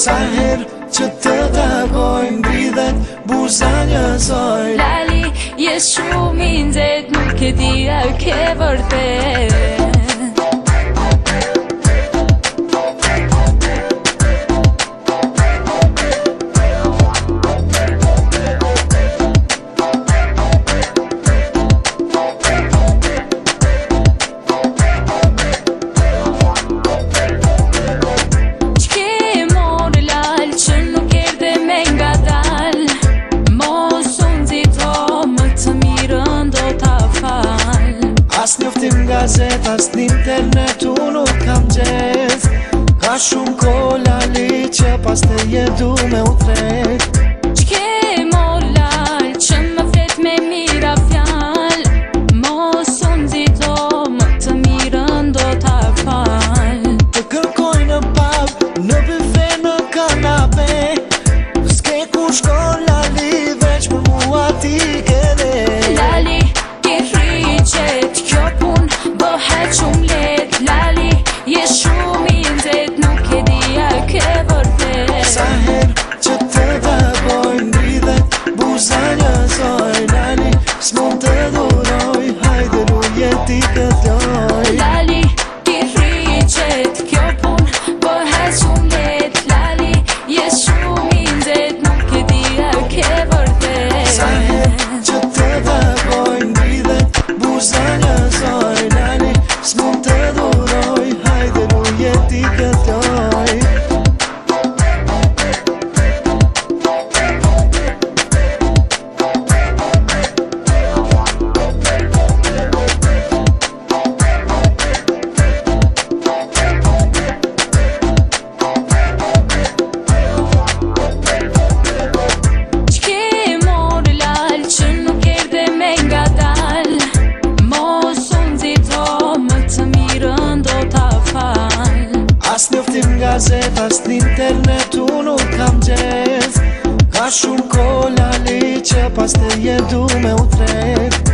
Sa her që të takoj ngridhet buza njësoj. Lali, jes shumë i nxehtë, nuk e di a ke vërtet. As njoftim gazet, as n'internet unë nuk kam gjet. Ka shumë kolali që pas të jedu me utret. Qke molal që më flet me mira fjal, mos unë zito më të mirën do t'a fal. Të kërkoj në pub, në bife, në kanabe, s'ke kush kolali veç për mua ti kene. Lali, ke rriqet, kjo pun bëhet shumë let. Lali, jes shumë i nxehtë, nuk e di a ke vërtet. Sa her që të takoj ngridhet buza njësoj. Lali, s'mon të duroj, hajde ruje ti këtë loj. Lali, ke rriqet, kjo pun bëhet shumë let. Lali, jes shumë i nxehtë, nuk e di a ke vërtet. Sa her që të takoj ngridhet buza njësoj. Lali, s'mon të duroj, hajde ruje ti këtë loj. As njoftim gazet, as n'internet unë nuk kam gjet. Ka shumë kolali që pas të jedu me utret.